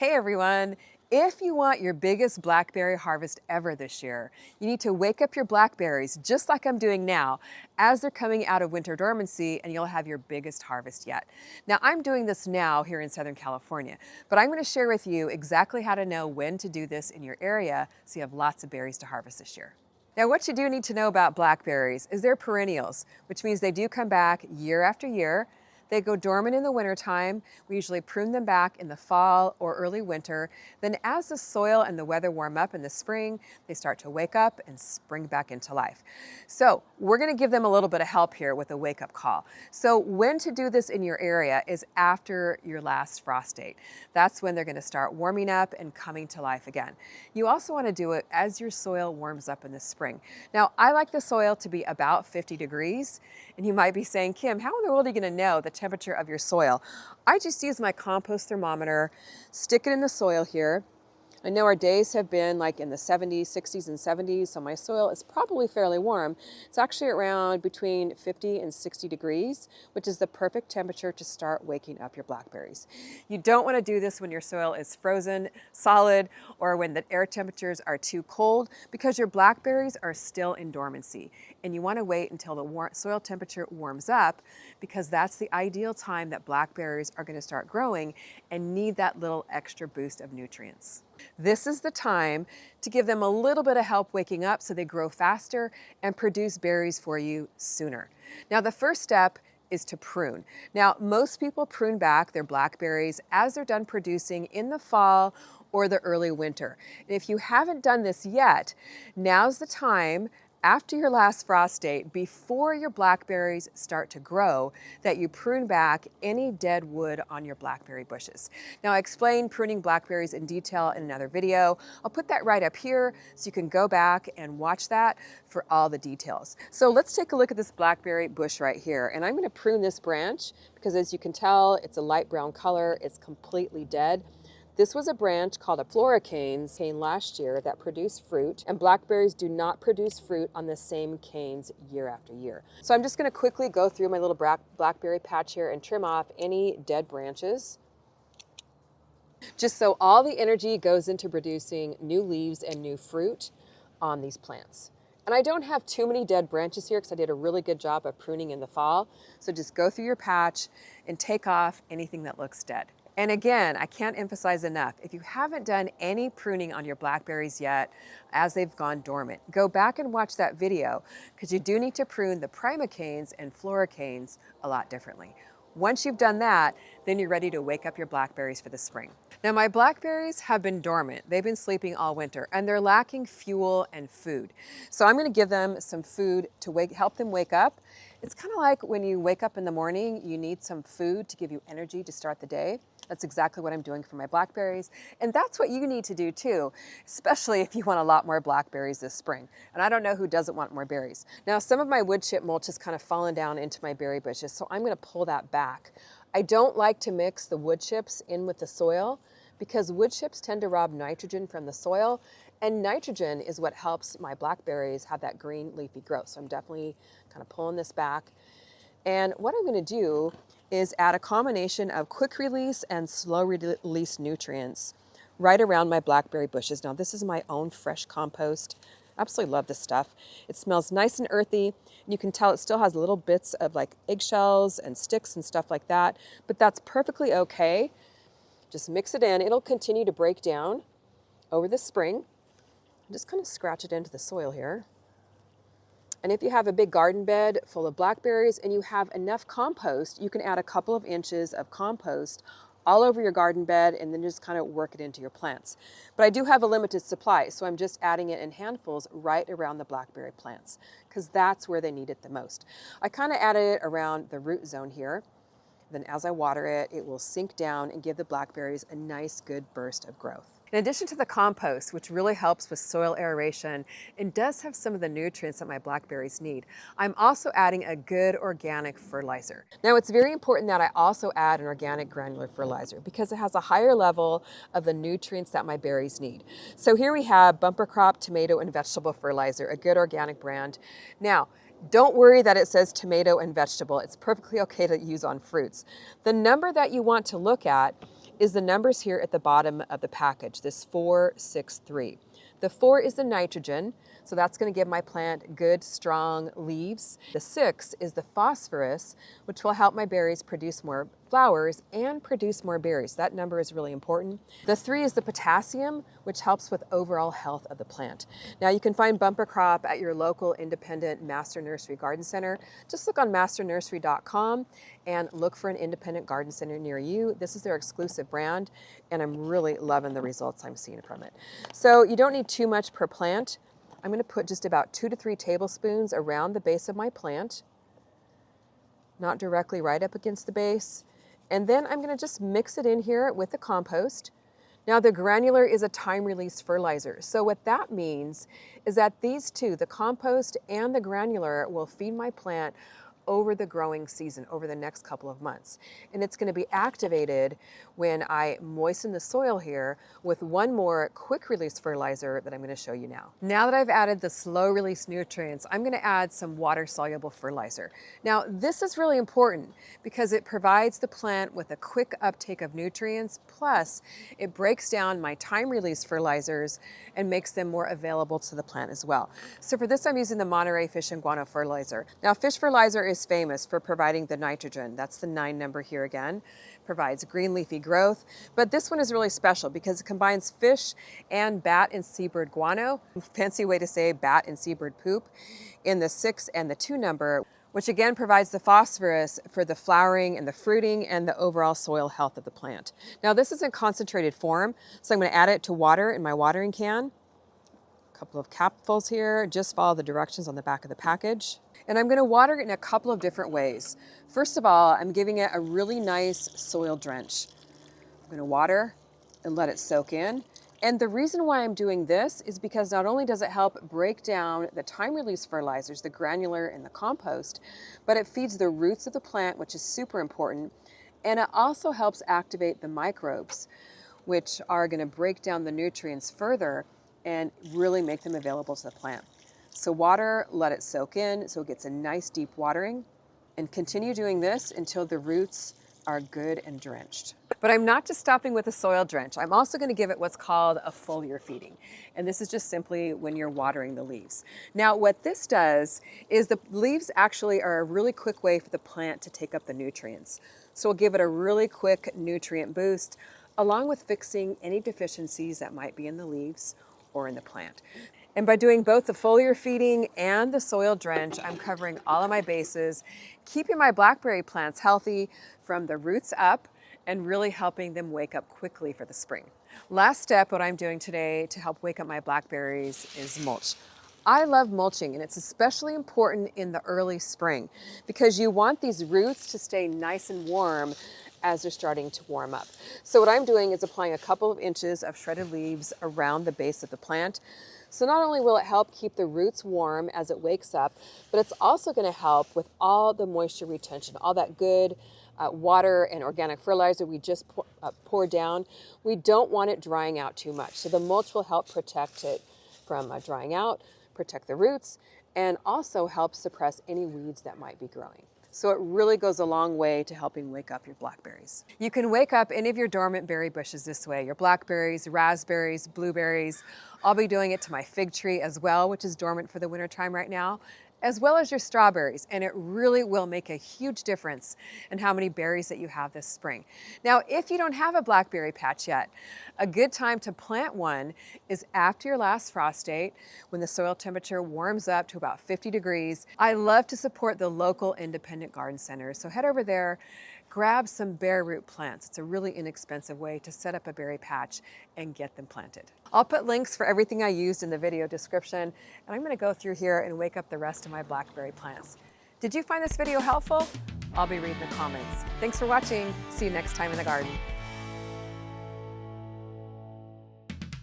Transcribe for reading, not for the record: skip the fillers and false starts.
Hey everyone! If you want your biggest blackberry harvest ever this year, you need to wake up your blackberries just like I'm doing now as they're coming out of winter dormancy, and you'll have your biggest harvest yet. Now I'm doing this now here in Southern California, but I'm going to share with you exactly how to know when to do this in your area so you have lots of berries to harvest this year. Now what you do need to know about blackberries is they're perennials, which means they do come back year after year. They go dormant in the wintertime. We usually prune them back in the fall or early winter. Then as the soil and the weather warm up in the spring, they start to wake up and spring back into life. So we're going to give them a little bit of help here with a wake-up call. So when to do this in your area is after your last frost date. That's when they're going to start warming up and coming to life again. You also want to do it as your soil warms up in the spring. Now, I like the soil to be about 50 degrees. And you might be saying, Kim, how in the world are you going to know the temperature of your soil? I just use my compost thermometer, stick it in the soil here. I know our days have been like in the 70s, 60s, and 70s, so my soil is probably fairly warm. It's actually around between 50 and 60 degrees, which is the perfect temperature to start waking up your blackberries. You don't want to do this when your soil is frozen, solid, or when the air temperatures are too cold, because your blackberries are still in dormancy. And you want to wait until the soil temperature warms up, because that's the ideal time that blackberries are going to start growing and need that little extra boost of nutrients. This is the time to give them a little bit of help waking up so they grow faster and produce berries for you sooner. Now, the first step is to prune. Now, most people prune back their blackberries as they're done producing in the fall or the early winter. And if you haven't done this yet, now's the time after your last frost date, before your blackberries start to grow, that you prune back any dead wood on your blackberry bushes. Now, I explain pruning blackberries in detail in another video. I'll put that right up here so you can go back and watch that for all the details. So let's take a look at this blackberry bush right here. And I'm going to prune this branch because, as you can tell, it's a light brown color. It's completely dead. This was a branch called a floricanes cane last year that produced fruit, and blackberries do not produce fruit on the same canes year after year. So I'm just going to quickly go through my little blackberry patch here and trim off any dead branches, just so all the energy goes into producing new leaves and new fruit on these plants. And I don't have too many dead branches here because I did a really good job of pruning in the fall. So just go through your patch and take off anything that looks dead. And again, I can't emphasize enough, if you haven't done any pruning on your blackberries yet as they've gone dormant, go back and watch that video, because you do need to prune the primocanes and floricanes a lot differently. Once you've done that, then you're ready to wake up your blackberries for the spring. Now, my blackberries have been dormant. They've been sleeping all winter, and they're lacking fuel and food. So I'm going to give them some food to help them wake up. It's kind of like when you wake up in the morning, you need some food to give you energy to start the day. That's exactly what I'm doing for my blackberries. And that's what you need to do too, especially if you want a lot more blackberries this spring. And I don't know who doesn't want more berries. Now, some of my wood chip mulch has kind of fallen down into my berry bushes, so I'm going to pull that back. I don't like to mix the wood chips in with the soil, because wood chips tend to rob nitrogen from the soil, and nitrogen is what helps my blackberries have that green leafy growth. So I'm definitely kind of pulling this back. And what I'm going to do is add a combination of quick release and slow release nutrients right around my blackberry bushes. Now, this is my own fresh compost. Absolutely love this stuff. It smells nice and earthy. And you can tell it still has little bits of like eggshells and sticks and stuff like that, but that's perfectly okay. Just mix it in. It'll continue to break down over the spring. Just kind of scratch it into the soil here. And if you have a big garden bed full of blackberries and you have enough compost, you can add a couple of inches of compost all over your garden bed and then just kind of work it into your plants. But I do have a limited supply, so I'm just adding it in handfuls right around the blackberry plants, because that's where they need it the most. I kind of added it around the root zone here. Then as I water it, it will sink down and give the blackberries a nice, good burst of growth. In addition to the compost, which really helps with soil aeration and does have some of the nutrients that my blackberries need, I'm also adding a good organic fertilizer. Now, it's very important that I also add an organic granular fertilizer, because it has a higher level of the nutrients that my berries need. So here we have Bumper Crop Tomato and Vegetable Fertilizer, a good organic brand. Now, don't worry that it says tomato and vegetable. It's perfectly okay to use on fruits. The number that you want to look at is the numbers here at the bottom of the package, this 463. The 4 is the nitrogen, so that's going to give my plant good, strong leaves. The 6 is the phosphorus, which will help my berries produce more flowers and produce more berries. That number is really important. The 3 is the potassium, which helps with overall health of the plant. Now you can find bumper crop at your local independent Master Nursery Garden Center. Just look on masternursery.com and look for an independent garden center near you. This is their exclusive brand, and I'm really loving the results I'm seeing from it. So you don't need too much per plant. I'm going to put just about 2 to 3 tablespoons around the base of my plant, not directly right up against the base. And then I'm going to just mix it in here with the compost. Now the granular is a time-release fertilizer. So what that means is that these two, the compost and the granular, will feed my plant over the growing season, over the next couple of months. And it's going to be activated when I moisten the soil here with one more quick release fertilizer that I'm going to show you now. Now that I've added the slow release nutrients, I'm going to add some water soluble fertilizer. Now this is really important because it provides the plant with a quick uptake of nutrients, plus it breaks down my time release fertilizers and makes them more available to the plant as well. So for this I'm using the Monterey Fish and Guano fertilizer. Now fish fertilizer is famous for providing the nitrogen. That's the 9 number here again. Provides green leafy growth, but this one is really special because it combines fish and bat and seabird guano, fancy way to say bat and seabird poop, in the 6 and the 2 number, which again provides the phosphorus for the flowering and the fruiting and the overall soil health of the plant. Now this is in concentrated form, so I'm going to add it to water in my watering can. A couple of capfuls here, just follow the directions on the back of the package. And I'm going to water it in a couple of different ways. First of all, I'm giving it a really nice soil drench. I'm going to water and let it soak in. And the reason why I'm doing this is because not only does it help break down the time release fertilizers, the granular and the compost, but it feeds the roots of the plant, which is super important. And it also helps activate the microbes, which are going to break down the nutrients further and really make them available to the plant. So water, let it soak in so it gets a nice deep watering, and continue doing this until the roots are good and drenched. But I'm not just stopping with a soil drench. I'm also going to give it what's called a foliar feeding. And this is just simply when you're watering the leaves. Now what this does is the leaves actually are a really quick way for the plant to take up the nutrients. So we'll give it a really quick nutrient boost along with fixing any deficiencies that might be in the leaves or in the plant. And by doing both the foliar feeding and the soil drench, I'm covering all of my bases, keeping my blackberry plants healthy from the roots up and really helping them wake up quickly for the spring. Last step, what I'm doing today to help wake up my blackberries is mulch. I love mulching, and it's especially important in the early spring because you want these roots to stay nice and warm as they're starting to warm up. So what I'm doing is applying a couple of inches of shredded leaves around the base of the plant. So not only will it help keep the roots warm as it wakes up, but it's also going to help with all the moisture retention, all that good water and organic fertilizer we just pour down. We don't want it drying out too much. So the mulch will help protect it from drying out, protect the roots, and also help suppress any weeds that might be growing. So it really goes a long way to helping wake up your blackberries. You can wake up any of your dormant berry bushes this way, your blackberries, raspberries, blueberries. I'll be doing it to my fig tree as well, which is dormant for the wintertime right now, as well as your strawberries, and it really will make a huge difference in how many berries that you have this spring. Now, if you don't have a blackberry patch yet, a good time to plant one is after your last frost date, when the soil temperature warms up to about 50 degrees. I love to support the local independent garden centers, so head over there, grab some bare root plants. It's a really inexpensive way to set up a berry patch and get them planted. I'll put links for everything I used in the video description, and I'm going to go through here and wake up the rest of my blackberry plants. Did you find this video helpful? I'll be reading the comments. Thanks for watching. See you next time in the garden.